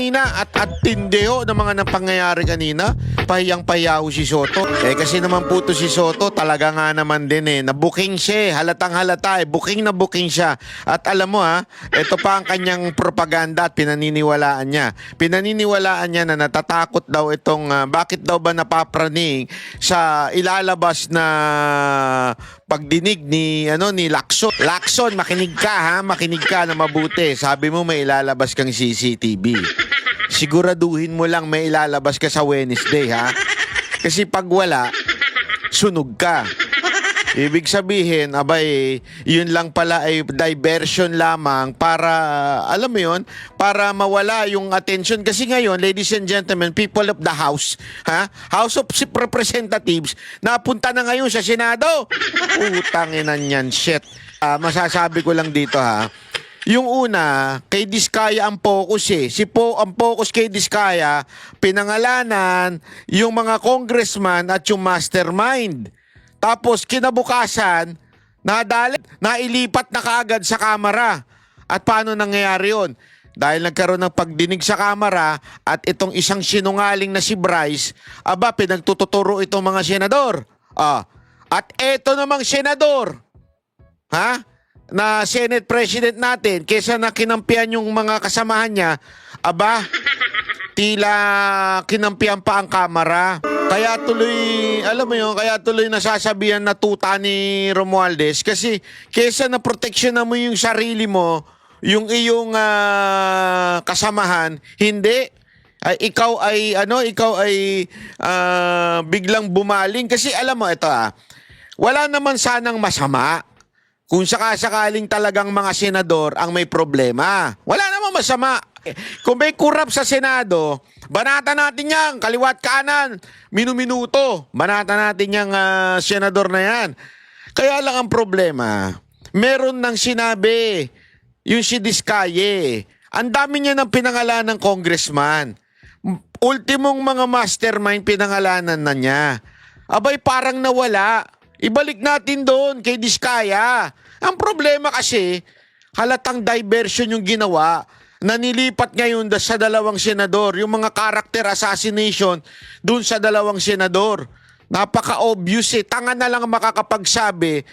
kanina at tindeho ng mga napangyayari kanina. Pahiyang-pahiya si Soto. Kasi naman po to si Soto, talaga nga naman din nabuking siya. Halatang halata booking na booking siya. At alam mo ito pa ang kanyang propaganda at pinaniniwalaan niya. Pinaniniwalaan niya na natatakot daw itong bakit daw ba napapraning sa ilalabas na pagdinig ni Lacson. Lacson, makinig ka makinig ka na mabuti. Sabi mo may ilalabas kang CCTV. Siguraduhin mo lang may ilalabas ka sa Wednesday Kasi pag wala, sunog ka. Ibig sabihin, yun lang pala ay diversion lamang para, alam mo yun, para mawala yung attention. Kasi ngayon, ladies and gentlemen, people of the House, House of Representatives, napunta na ngayon sa Senado. Utanginan yan, shit. Masasabi ko lang dito yung una, kay Diskaya ang focus ang focus kay Diskaya, pinangalanan yung mga congressman at yung mastermind. Tapos kinabukasan, nailipat na kaagad sa Kamara. At paano nangyayari yun? Dahil nagkaroon ng pagdinig sa Kamara at itong isang sinungaling na si Bryce, pinagtututuro itong mga senador. At eto namang senador, na Senate President natin, kesa na kinampihan yung mga kasamahan niya, tila kinampihan pa ang Kamara. Kaya tuloy, alam mo yun, kaya tuloy nasasabihan na tuta ni Romualdez kasi kesa na proteksyonan mo yung sarili mo, yung iyong kasamahan, hindi. Ikaw ay biglang bumaling kasi alam mo ito wala naman sanang masama kung sakasakaling talagang mga senador ang may problema. Wala namang masama. Kung may kurap sa Senado, banata natin yan, kaliwat kanan, minuminuto. Banata natin yung senador na yan. Kaya lang ang problema, meron nang sinabi, yung si Diskaya. Ang dami niya ng pinangalan ng congressman. Ultimong mga mastermind pinangalanan na niya. Parang nawala. Ibalik natin doon kay Diskaya. Ang problema kasi, halatang diversion yung ginawa na nilipat ngayon sa dalawang senador. Yung mga character assassination doon sa dalawang senador. Napaka-obvious Tanga na lang makakapagsabi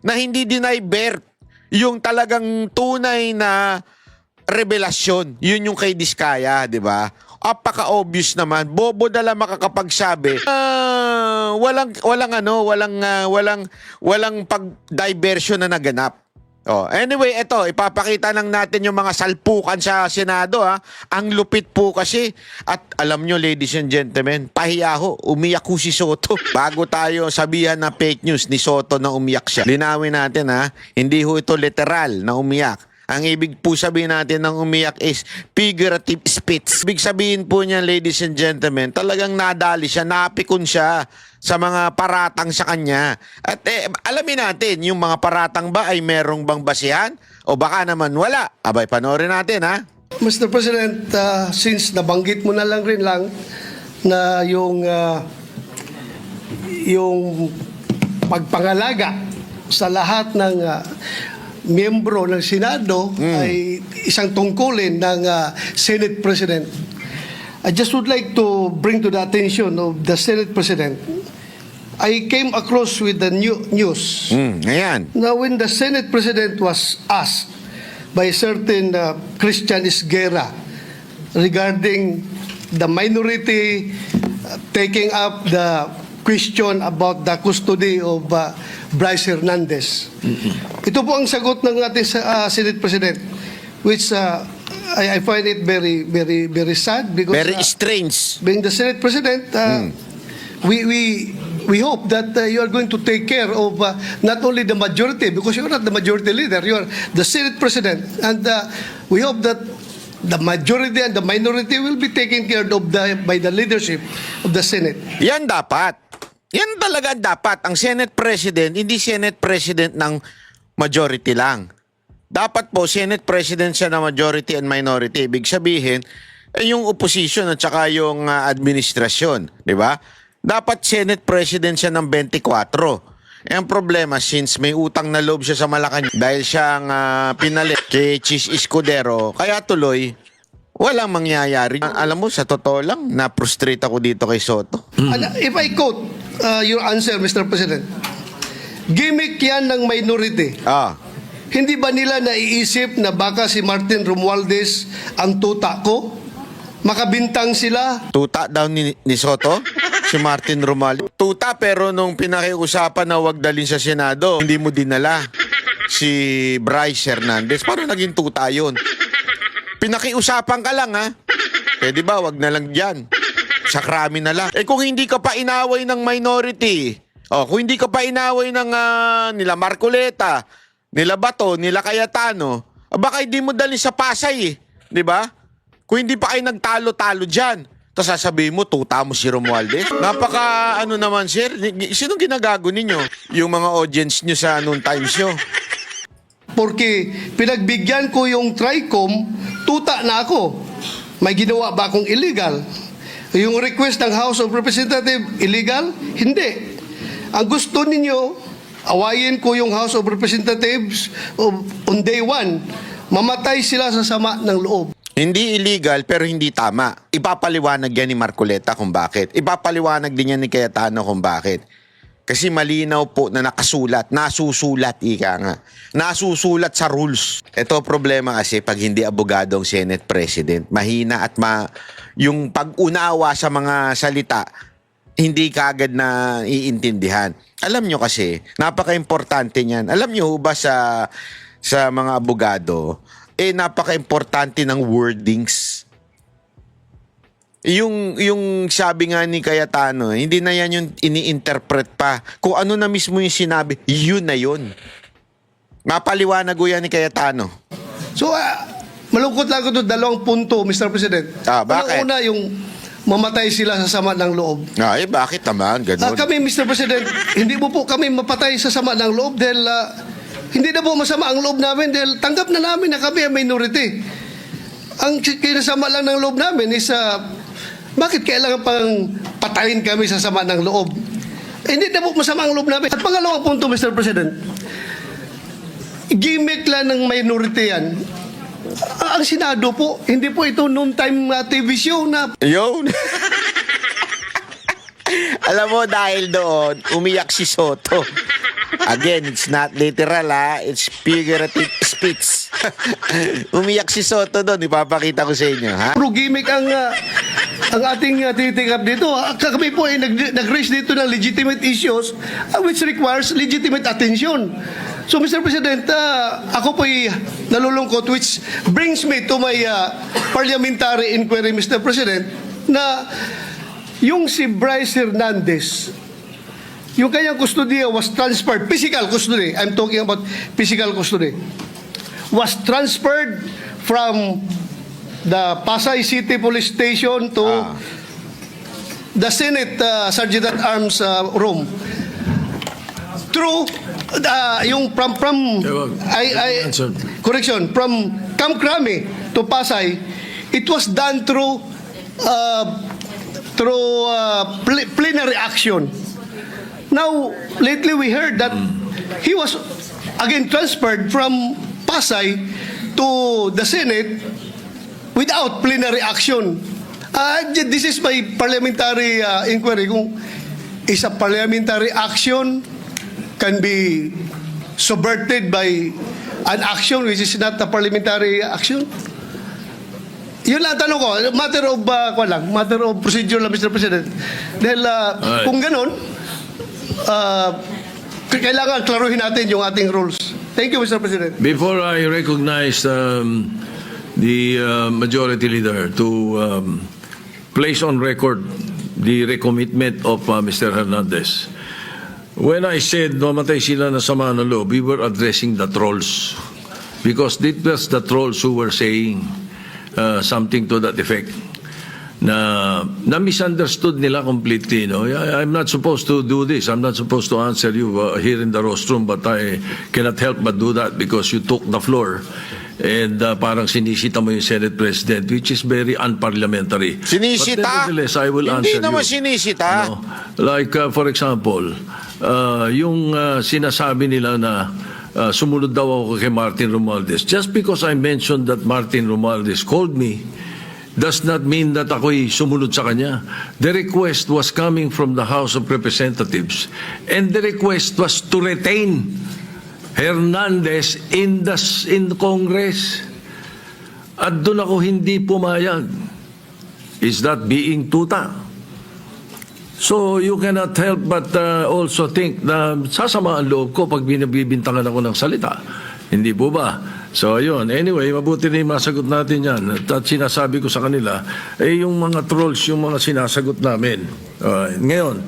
na hindi dinivert yung talagang tunay na revelasyon. Yun yung kay Diskaya, di ba? Apaka-obvious naman. Bobo na lang makakapagsabi. Walang pag-diversion na naganap. Anyway, ito, ipapakita lang natin yung mga salpukan sa Senado. Ang lupit po kasi. At alam nyo, ladies and gentlemen, pahiya umiyak si Soto. Bago tayo sabihan na fake news ni Soto na umiyak siya. Linawin natin hindi ito literal na umiyak. Ang ibig po sabihin natin ng umiyak is figurative speech. Ibig sabihin po niya, ladies and gentlemen, talagang nadali siya, napikon siya sa mga paratang sa kanya. At alamin natin, yung mga paratang ba ay merong bang basihan? O baka naman wala? Panoorin natin Mr. President, since nabanggit mo na lang rin na yung pagpangalaga sa lahat ng miyembro ng Senado ay isang tungkulin ng Senate President. I just would like to bring to the attention of the Senate President. I came across with the news. Ayan. Now, when the Senate President was asked by a certain Christian Esguerra regarding the minority taking up the question about the custody of Bryce Hernandez. Ito po ang sagot ng ating Senate President, which I find it very, very, very sad because very strange. Being the Senate President, we hope that you are going to take care of not only the majority, because you are not the majority leader, you are the Senate President, and we hope that the majority and the minority will be taken care of by the leadership of the Senate. Yan dapat. Yan talaga dapat. Ang Senate President, hindi Senate President ng majority lang. Dapat po, Senate President siya ng majority and minority. Ibig sabihin, yung opposition at saka yung administrasyon. Di ba? Dapat Senate President siya ng 24. Ang problema, since may utang na loob siya sa Malacanang dahil siyang pinalit kay Chis Escudero, kaya tuloy, Walang mangyayari. Alam mo, sa totoo lang, na-frustrate ako dito kay Soto. And if I quote your answer, Mr. President, gimmick yan ng minority. Ah, Hindi ba nila naiisip na baka si Martin Romualdez ang tuta ko? Makabintang sila? tuta daw ni Soto, si Martin Romualdez. Tuta, pero nung pinakiusapan na wag dalhin sa Senado, hindi mo dinala si Bryce Hernandez. Paano naging tuta yun? Pinakiusapan ka lang, ha? Pwede ba, wag na lang dyan. Sa krami na lang. Eh kung hindi ka pa inaway ng minority, kung hindi ka pa inaway ng nila Marcoleta, nila Bato, nila Cayetano, baka hindi mo dalhin sa Pasay, di ba? Kung hindi pa kayo nagtalo-talo dyan, tapos sasabihin mo, tuta mo si Romualdez. Napaka, naman, sir? Sinong ginagago ninyo? Yung mga audience nyo sa noon times nyo. Porque pinagbigyan ko yung TRICOM, tuta na ako. May ginawa ba akong illegal? Yung request ng House of Representatives, illegal? Hindi. Ang gusto ninyo, awayin ko yung House of Representatives on day one. Mamatay sila sa sama ng loob. Hindi illegal pero hindi tama. Ipapaliwanag yan ni Marcoleta kung bakit. Ipapaliwanag din yan ni Cayetano kung bakit. Kasi malinaw po na nakasulat, nasusulat, ika nga. Nasusulat sa rules. Ito problema kasi pag hindi abogado ang Senate President, mahina at yung pag-unawa sa mga salita, hindi kaagad na iintindihan. Alam nyo kasi, napaka-importante niyan. Alam nyo ba sa mga abogado, napaka-importante ng wordings. Yung sabi nga ni Cayetano, hindi na yan yung ini-interpret pa. Kung ano na mismo yung sinabi, yun na yun. Mapaliwanag ko yan ni Cayetano. So, malungkot lang ito, dalawang punto, Mr. President. Bakit? Una, yung mamatay sila sa sama ng loob. Bakit naman? Ganun. Kami, Mr. President, hindi mo po kami mapatay sa sama ng loob dahil hindi na po masama ang loob namin dahil tanggap na namin na kami ang minority. Ang kinasama lang ng loob namin is bakit kailangan pang patayin kami sa sama ng loob? Hindi na po masama ang loob namin. At pangalawang punto, Mr. President, gimmick lang ng minority yan. Ang Senado po, hindi po ito noon time TV show na Yun. Alam mo, dahil doon, umiyak si Soto. Again, it's not literal, it's figurative speech. Umiyak si Soto doon, ipapakita ko sa inyo, ha? puro gimmick ang ating titikap dito. Kami po ay nag-raise dito ng legitimate issues which requires legitimate attention. So, Mr. President, ako po ay nalulungkot which brings me to my parliamentary inquiry, Mr. President, na yung si Bryce Hernandez, yung kanyang custody was transferred, physical custody, I'm talking about physical custody, was transferred from the Pasay City Police Station to the Senate Sergeant at Arms room. Through yung from correction, from Camp Crame to Pasay, it was done through plenary action. Now, lately we heard that he was again transferred from Pasay to the Senate without plenary action. This is my parliamentary inquiry. Kung is a parliamentary action can be subverted by an action which is not a parliamentary action? Yun lang tanong ko. Matter of procedure lang, Mr. President. Dahil kung ganun, kailangan klaruhin natin yung ating rules. Thank you, Mr. President. Before I recognize the majority leader to place on record the recommitment of Mr. Hernandez, when I said mamatay sila na sama ng loob, we were addressing the trolls because it was the trolls who were saying something to that effect. Na misunderstood nila completely. No? I'm not supposed to do this. I'm not supposed to answer you here in the rostrum, but I cannot help but do that because you took the floor and parang sinisita mo yung Senate President, which is very unparliamentary. Sinisita? But nevertheless, I will answer you. Hindi naman sinisita. No? Like, for example, yung sinasabi nila na sumunod daw ako kay Martin Romualdez. Just because I mentioned that Martin Romualdez called me does not mean that ako'y sumunod sa kanya. The request was coming from the House of Representatives, and the request was to retain Hernandez in Congress. At doon ako hindi pumayag. Is that being tuta? So you cannot help but also think na sasama ang loob ko pag binibintangan ako ng salita. Hindi po ba? So ayun, anyway, mabuti na yung masagot natin yan. At sinasabi ko sa kanila, yung mga trolls, yung mga sinasagot namin. Ngayon,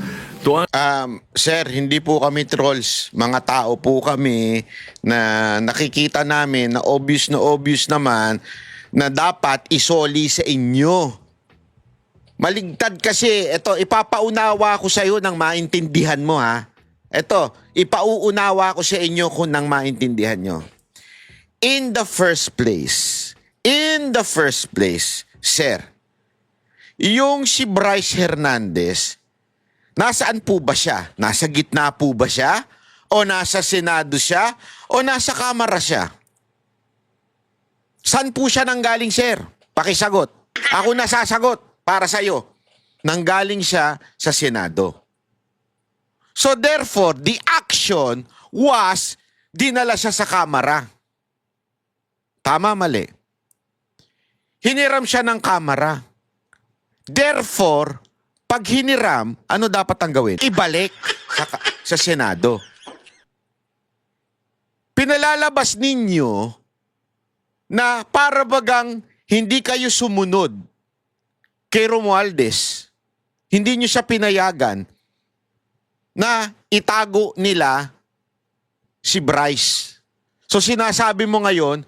Sir, hindi po kami trolls. Mga tao po kami na nakikita namin na obvious naman na dapat isoli sa inyo. Maligtad kasi, ito, ipapaunawa ko sa iyo nang maintindihan mo, ha. Ito, ipauunawa ko sa inyo kung nang maintindihan nyo. In the first place, sir, yung si Bryce Hernandez, nasaan po ba siya? Nasa gitna po ba siya? O nasa Senado siya? O nasa Kamara siya? Saan po siya nanggaling, sir? Pakisagot. Ako nasasagot para sa'yo. Nanggaling siya sa Senado. So therefore, the action was dinala siya sa Kamara. Tama, mali. Hiniram siya ng Kamara. Therefore, pag hiniram, ano dapat ang gawin? Ibalik sa Senado. Pinalalabas ninyo na para bagang hindi kayo sumunod kay Romualdez. Hindi nyo siya pinayagan na itago nila si Bryce. So sinasabi mo ngayon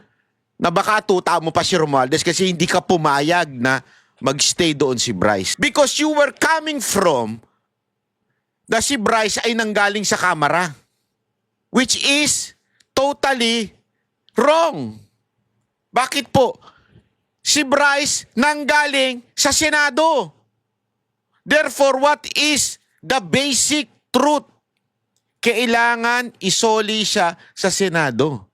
na baka tuta mo pa si Romualdez kasi hindi ka pumayag na magstay doon si Bryce. Because you were coming from na si Bryce ay nanggaling sa Kamara. Which is totally wrong. Bakit po? Si Bryce nanggaling sa Senado. Therefore, what is the basic truth? Kailangan isoli siya sa Senado.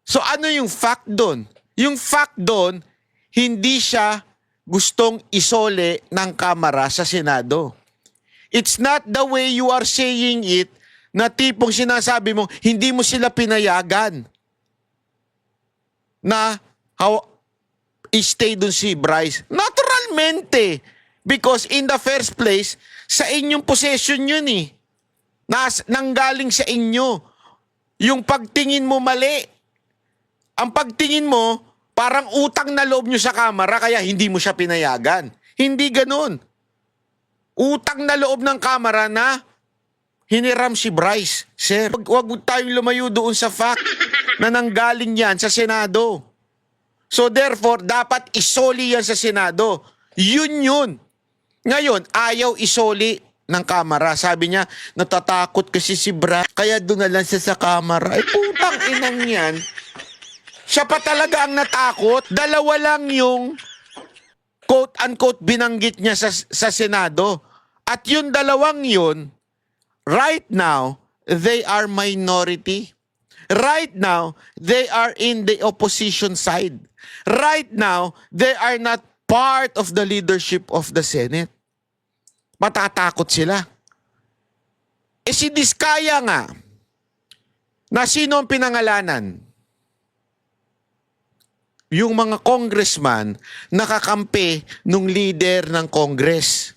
So ano yung fact doon? Yung fact doon, hindi siya gustong isole ng Kamara sa Senado. It's not the way you are saying it na tipong sinasabi mo, hindi mo sila pinayagan na stay dun si Bryce. Naturalmente. Because in the first place, sa inyong possession yun eh. Nanggaling sa inyo. Yung pagtingin mo mali. Ang pagtingin mo, parang utang na loob nyo sa Kamara kaya hindi mo siya pinayagan. Hindi ganun. Utang na loob ng Kamara na hiniram si Bryce. Sir, wag tayong lumayo doon sa fact na nanggaling yan sa Senado. So therefore, dapat isoli yan sa Senado. Yun. Ngayon, ayaw isoli ng Kamara. Sabi niya, natatakot kasi si Bryce, kaya doon na lang siya sa Kamara. Ay putang inang yan. Siya pa talaga ang natakot. Dalawa lang yung quote-unquote binanggit niya sa Senado. At yung dalawang yun, right now, they are minority. Right now, they are in the opposition side. Right now, they are not part of the leadership of the Senate. Matatakot sila. Eh si Diskaya nga, na sino ang pinangalanan? Yung mga congressman nakakampi nung leader ng Congress.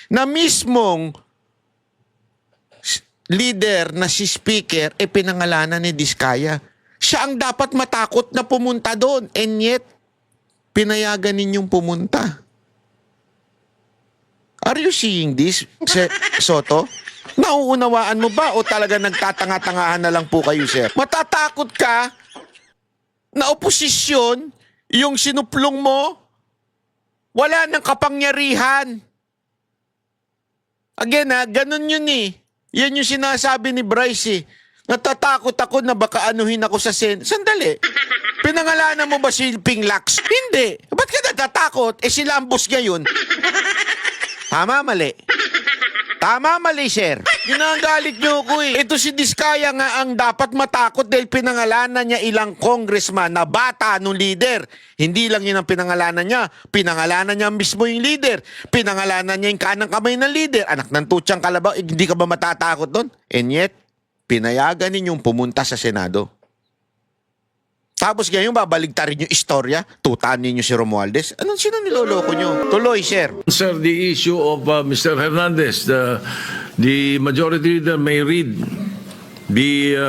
Na mismong leader na si Speaker pinangalanan ni Diskaya. Siya ang dapat matakot na pumunta doon. And yet, pinayagan ninyong pumunta. Are you seeing this, Soto? Nauunawaan mo ba o talaga nagtatanga-tangahan na lang po kayo, sir? Matatakot ka na oposisyon, yung sinuplong mo, wala nang kapangyarihan. Again ganun yun eh. Yan yung sinasabi ni Bryce eh. Natatakot ako na baka anuhin ako sa Sandali. Pinangalanan mo ba si Ping Lacks? Hindi. Ba't ka natatakot? Sila ang boss ngayon. Tama, mali. Tama, mali, sir. Yun ang galit nyo ko eh. Ito si Diskaya nga ang dapat matakot dahil pinangalanan niya ilang congressman na bata nung leader. Hindi lang yun ang pinangalanan niya. Pinangalanan niya mismo yung leader. Pinangalanan niya yung kanang kamay ng leader. Anak ng tutsang kalabaw, hindi ka ba matatakot doon? And yet, pinayagan ninyong pumunta sa Senado. Tapos ngayon, babaligtarin yung istorya, tutaan ninyo si Romualdez. Anong sino niloloko nyo? Tuloy, sir. Sir, the issue of Mr. Hernandez, the majority leader may read the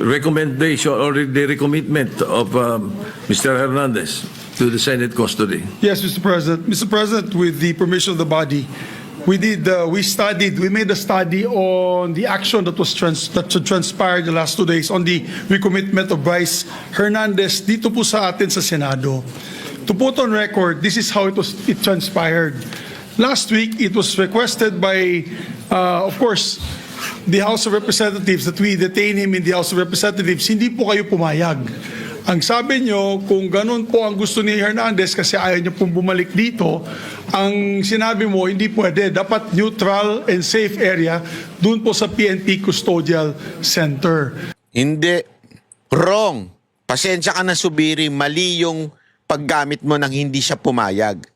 recommendation or the recommitment of Mr. Hernandez to the Senate custody. Yes, Mr. President. Mr. President, with the permission of the body, we made a study on the action that transpired the last 2 days on the recommitment of Bryce Hernandez dito po sa atin sa Senado. To put on record, this is how it transpired. Last week, it was requested by, of course, the House of Representatives that we detain him in the House of Representatives. Hindi po kayo pumayag. Ang sabi nyo, kung ganun po ang gusto ni Hernandez kasi ayaw niyo pong bumalik dito, ang sinabi mo, hindi pwede. Dapat neutral and safe area dun po sa PNP Custodial Center. Hindi. Wrong. Pasensya ka na, Subiri. Mali yung paggamit mo nang hindi siya pumayag.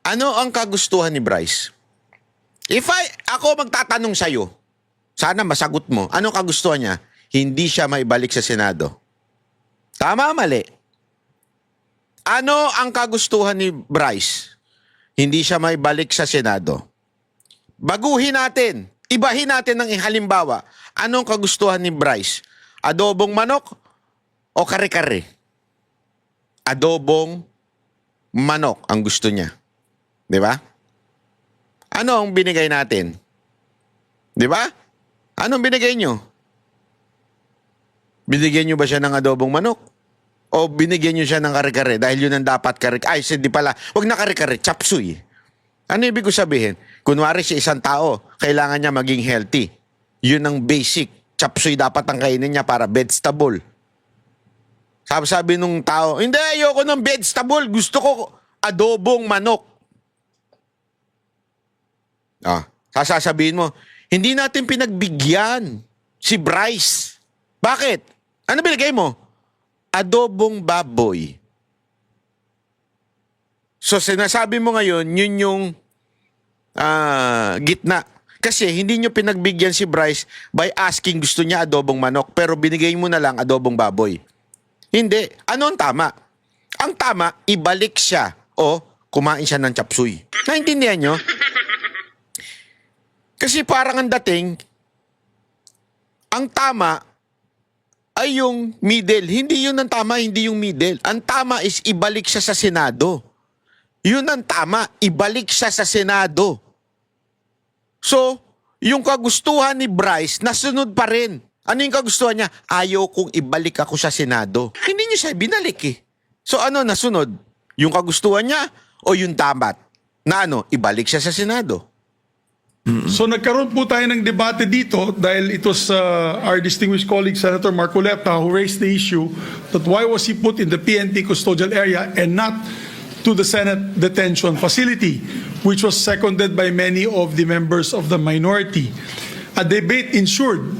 Ano ang kagustuhan ni Bryce? Ako magtatanong sa'yo, sana masagot mo, ano kagustuhan niya? Hindi siya maibalik sa Senado. Tama, mali. Ano ang kagustuhan ni Bryce? Hindi siya maibalik sa Senado. Baguhin natin. Ibahin natin ng halimbawa. Anong kagustuhan ni Bryce? Adobong manok o kare-kare? Adobong manok ang gusto niya. Di ba? Ano ang binigay natin? Di ba? Anong binigay nyo? Binigyan nyo ba siya ng adobong manok? O binigyan nyo siya ng kare-kare dahil yun ang dapat kare-kare? Ay, hindi pala. Huwag na kare-kare, chapsuy. Ano ibig ko sabihin? Kunwari si isang tao, kailangan niya maging healthy. Yun ang basic. Chapsuy dapat ang kainin niya para vegetable. Sabi nung tao, hindi, ayoko ng vegetable. Gusto ko adobong manok. Sasabihin mo, hindi natin pinagbigyan si Bryce. Bakit? Ano binigay mo? Adobong baboy. So sinasabi mo ngayon, yun yung gitna. Kasi hindi nyo pinagbigyan si Bryce by asking gusto niya adobong manok pero binigay mo na lang adobong baboy. Hindi. Ano ang tama? Ang tama, ibalik siya o kumain siya ng chapsuy. Naintindihan nyo? Kasi parang ang dating, ang tama ay yung middle. Hindi yun ang tama, hindi yung middle. Ang tama is ibalik siya sa Senado. Yun ang tama, ibalik siya sa Senado. So, yung kagustuhan ni Bryce, nasunod pa rin. Ano yung kagustuhan niya? Ayaw kong ibalik ako sa Senado. Hindi niya siya binalik eh. So ano nasunod? Yung kagustuhan niya o yung tamat? Na ibalik siya sa Senado. So nagkaroon po tayo ng debate dito dahil it was our distinguished colleague Senator Marcoleta who raised the issue that why was he put in the PNP custodial area and not to the Senate detention facility, which was seconded by many of the members of the minority. A debate ensued.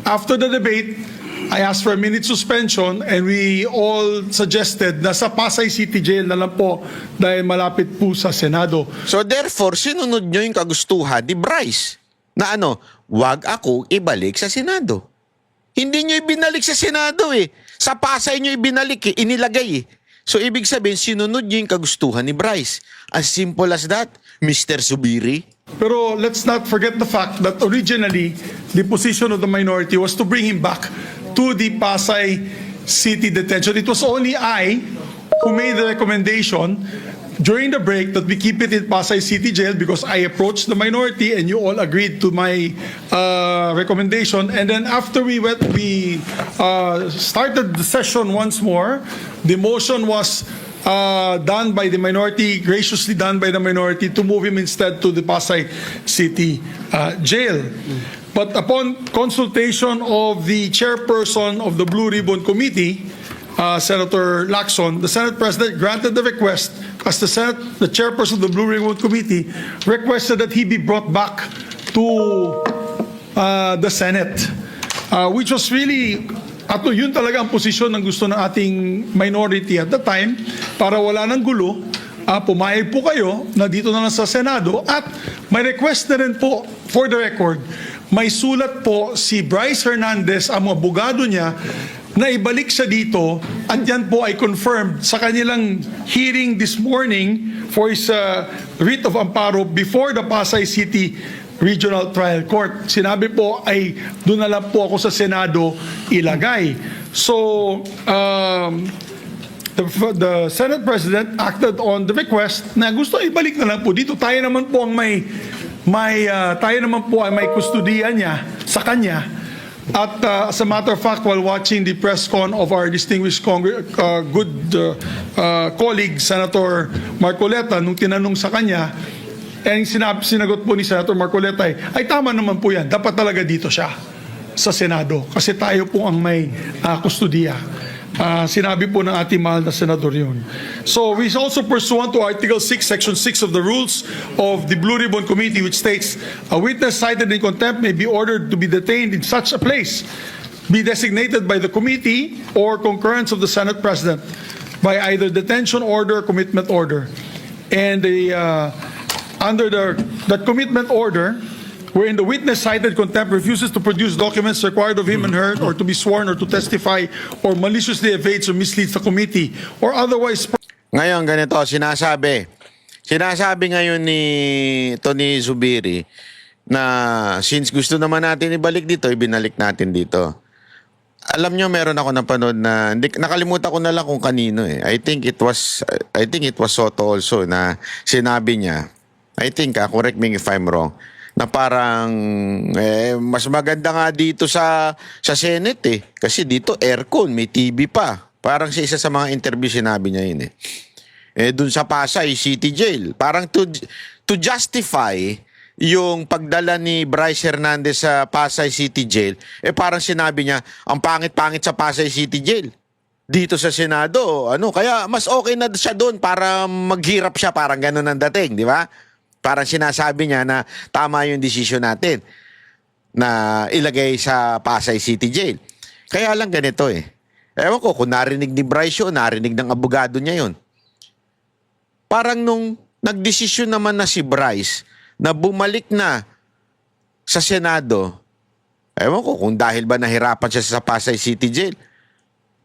After the debate, I asked for a minute suspension and we all suggested na sa Pasay City Jail na lang po dahil malapit po sa Senado. So therefore, sinunod nyo yung kagustuhan ni Bryce na wag ako ibalik sa Senado. Hindi nyo ibinalik sa Senado eh. Sa Pasay nyo ibinalik inilagay eh. So ibig sabihin, sinunod nyo yung kagustuhan ni Bryce. As simple as that, Mr. Subiri. Pero let's not forget the fact that originally, the position of the minority was to bring him back to the Pasay City detention. It was only I who made the recommendation during the break that we keep it in Pasay City Jail because I approached the minority and you all agreed to my recommendation. And then after we started the session once more, the motion was done by the minority, graciously done by the minority to move him instead to the Pasay City Jail. But upon consultation of the chairperson of the Blue Ribbon Committee, Senator Lacson, the Senate President granted the request as the Senate, the chairperson of the Blue Ribbon Committee, requested that he be brought back to the Senate, which was really, at yun talaga ang posisyon ng gusto ng ating minority at the time, para wala ng gulo. Pumayag po kayo na dito na lang sa Senado, at may request na rin po, for the record, may sulat po si Bryce Hernandez, ang mga abogado niya, na ibalik siya dito, at yan po ay confirmed sa kanilang hearing this morning for his writ of amparo before the Pasay City Regional Trial Court. Sinabi po ay doon na lang po ako sa Senado ilagay. So, the Senate President acted on the request na gusto ibalik na lang po dito. Tayo naman po ang tayo naman po ay may kustudiya niya sa kanya. At as a matter of fact, while watching the press con of our distinguished colleague Senator Marcoleta, nung tinanong sa kanya, sinagot po ni Senator Marcoleta ay tama naman po yan. Dapat talaga dito siya sa Senado kasi tayo po ang may kustudiya. Sinabi po ng ating mahal na senador yun. So we also pursuant to Article 6, Section 6 of the rules of the Blue Ribbon Committee, which states, a witness cited in contempt may be ordered to be detained in such a place, be designated by the committee or concurrence of the Senate President by either detention order or commitment order. And under that commitment order, wherein the witness cited contempt refuses to produce documents required of him and her, or to be sworn, or to testify, or maliciously evades or misleads the committee, or otherwise... Ngayon, ganito, sinasabi ngayon ni Tony Zubiri na since gusto naman natin ibalik dito, ibinalik natin dito. Alam nyo, meron ako napanood na, nakalimutan ko na lang kung kanino eh. I think it was Soto also na sinabi niya, I think, correct me if I'm wrong, na parang mas maganda nga dito sa Senate eh. Kasi dito aircon, may TV pa. Parang sa isa sa mga interview sinabi niya yun eh. Dun sa Pasay City Jail. Parang to justify yung pagdala ni Bryce Hernandez sa Pasay City Jail, parang sinabi niya, ang pangit-pangit sa Pasay City Jail. Dito sa Senado, kaya mas okay na siya doon para maghirap siya, parang ganun ang dating, di ba? Parang sinasabi niya na tama yung desisyon natin na ilagay sa Pasay City Jail. Kaya lang ganito eh. Ewan ko kung narinig ni Bryce yun, narinig ng abogado niya yun. Parang nung nagdesisyon naman na si Bryce na bumalik na sa Senado, ewan ko kung dahil ba nahirapan siya sa Pasay City Jail,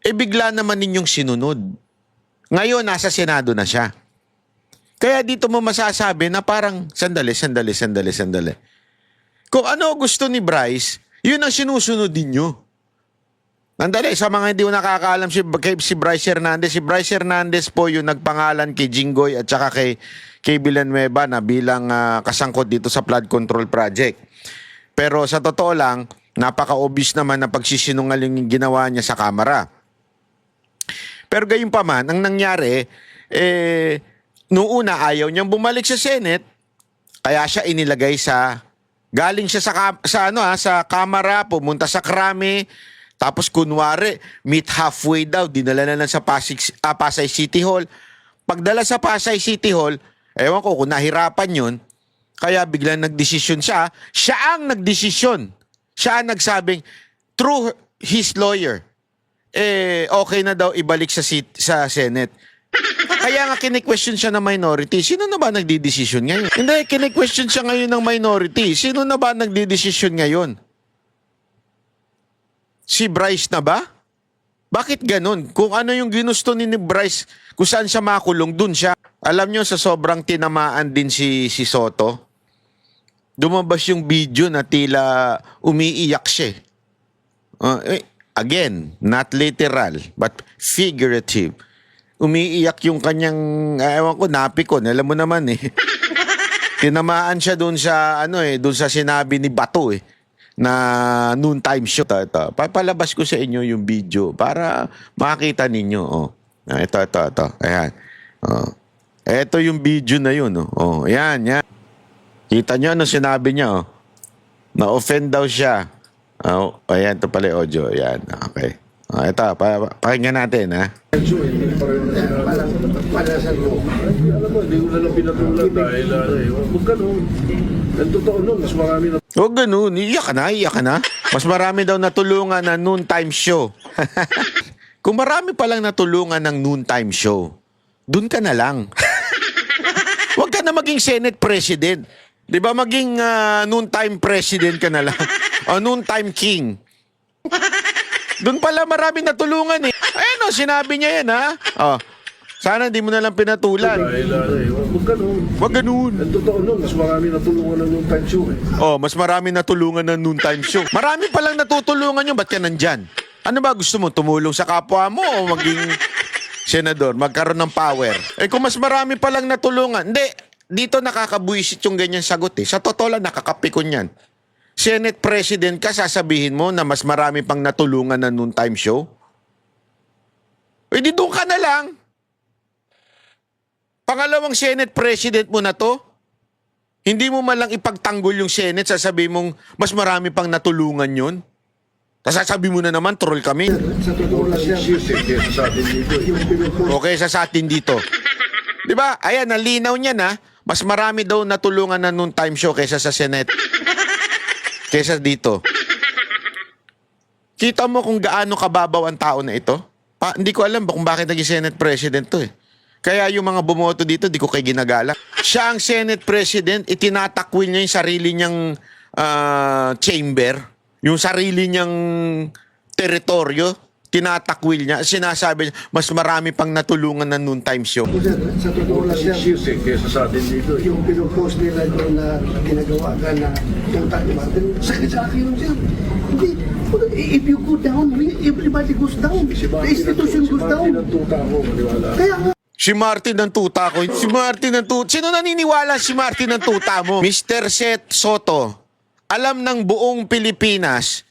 bigla naman ninyong sinunod. Ngayon, nasa Senado na siya. Kaya dito mo masasabi na parang, sandali. Kung ano gusto ni Bryce, yun ang sinusunod ninyo. Sandali, sa mga hindi mo nakakaalam si Bryce Hernandez. Si Bryce Hernandez po yung nagpangalan kay Jinggoy at saka kay Villanueva na bilang kasangkot dito sa flood control project. Pero sa totoo lang, napaka-obvious naman na pagsisinungaling yung ginawa niya sa Kamara. Pero gayon pa man, ang nangyari, noong una, ayaw niyang bumalik sa Senate, kaya siya inilagay galing siya sa Kamara, pumunta sa Krame, tapos kunwari, meet halfway daw, dinala na lang sa Pasay City Hall. Pagdala sa Pasay City Hall, ewan ko kung nahirapan yun, kaya biglang nagdesisyon siya ang nagdesisyon. Siya ang nagsabing, through his lawyer, okay na daw ibalik sa Senate. Kaya nga kine-question siya ng minority. Sino na ba nagdi-decision ngayon? Hindi, kine-question siya ngayon ng minority. Sino na ba nagdi-decision ngayon? Si Bryce na ba? Bakit ganun? Kung ano yung ginusto ni Bryce, kung saan siya makulong, dun siya. Alam nyo, sa sobrang tinamaan din si Soto, dumabas yung video na tila umiiyak siya. Again, not literal, but figurative. Umiiyak yung kanyang, ewan ko, napikon. Alam mo naman eh. Tinamaan siya doon sa, doon sa sinabi ni Bato na noontime show. Ito. Papalabas ko sa inyo yung video para makita ninyo. Ito. Ayan. Ito yung video na yun. Ayan. Kita nyo ano sinabi niya. Na-offend daw siya. Ayan, ito pala yung audio. Ayan, okay. Ito, pakinggan natin, ha? Para sa loob. Alam mo, hindi ko na lang pinatulan dahil huwag ganun. Ang totoo nun, mas marami na Huwag ganun. Iyak ka na. Mas marami daw natulungan ng noontime show. Kung marami palang natulungan ng noontime show, dun ka na lang. Huwag ka na maging Senate President. Di ba maging noontime President ka na lang? O noontime King. Dun pala marami natulungan eh. Ayun o, sinabi niya yan ha. O, sana di mo na lang pinatulan. dahil huwag ganun. Huwag ganun. Ang totoo nun, mas marami na tulungan ng yung time show Oh, mas marami natulungan ng noontime show. Marami palang natutulungan yun, ba't ka nandyan? Ano ba gusto mo? Tumulong sa kapwa mo o maging senador? Magkaroon ng power? Eh kung mas marami palang natulungan, hindi, dito nakakabuisit yung ganyan sagot eh. Sa totoo lang, nakakapikon yan. Senate President ka, sasabihin mo na mas marami pang natulungan ng noontime show? Eh di doon ka na lang. Pangalawang Senate President mo na to, hindi mo malang ipagtanggol yung Senate, sasabihin mong mas marami pang natulungan yun. Tapos sasabihin mo na naman, troll kami. Sa totoo lang siya. kesa sa atin dito. Okay sa atin dito. Di ba? Ayan, nalinaw niya na, mas marami daw natulungan na noon time show kaysa sa Senate. Kaysa dito. Kita mo kung gaano kababaw ang tao na ito? Hindi ko alam kung bakit naging Senate President to eh. Kaya yung mga bumoto dito, di ko kayo ginagala. Siya ang Senate President, itinatakwil niya yung sarili niyang chamber, yung sarili niyang teritoryo, tinatakwil niya. Sinasabi niya, mas marami pang natulungan ng noontime show. Sir, sa totoo lang siya. kesa sa atin dito. Yung pinupost nila doon na ginagawa ka na yung Martin, sakit sa akin yun, sir. Hindi, if you go down, everybody goes down. The institution goes down. Ang tuta ko, maniwala. Kaya nga, Si Martin ng tuta ko. Si Martin ng tuta. Sino naniniwala si Martin ng tuta mo? Mr. Seth Soto, alam ng buong Pilipinas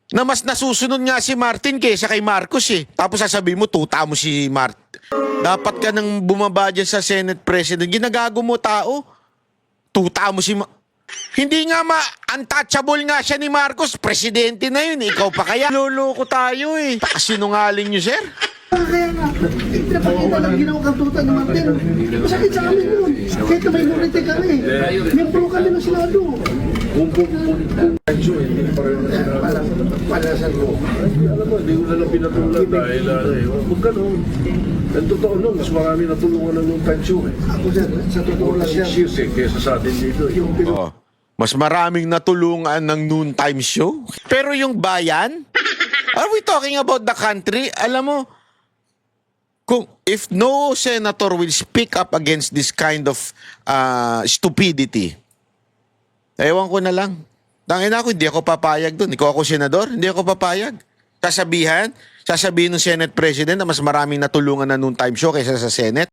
na mas nasusunod nga si Martin kaysa kay Marcos eh. Tapos sasabihin mo, tuta mo si Martin. Dapat ka nang bumaba dyan sa Senate President. Ginagago mo tao. Tuta mo si Hindi nga untouchable nga siya ni Marcos. Presidente na yun. Ikaw pa kaya? Loloko tayo eh. Kasinungaling nyo, sir. kaya nga, pinapakita lang ginawa kang tuta ni Martin. Masakit sa amin yun. Kahit na minority kami. Miyembro kami ng Senado. Kung time show, hindi pa rin Para sa loob. Alam mo, hindi ko na lang pinatulan dahil huwag ganun. Ang totoo nun, mas marami na tulungan ng yung time show Ako, sir, sa totoo lang siya. kesa sa atin dito. Oh, mas maraming natulungan ng noontime show. Pero yung bayan, are we talking about the country? Alam mo, if no senator will speak up against this kind of stupidity, ewan ko na lang. Tangin ako, hindi ako papayag doon. Ikaw ako senador, hindi ako papayag. Sasabihin ng Senate President na mas maraming natulungan na noontime show kaysa sa Senate.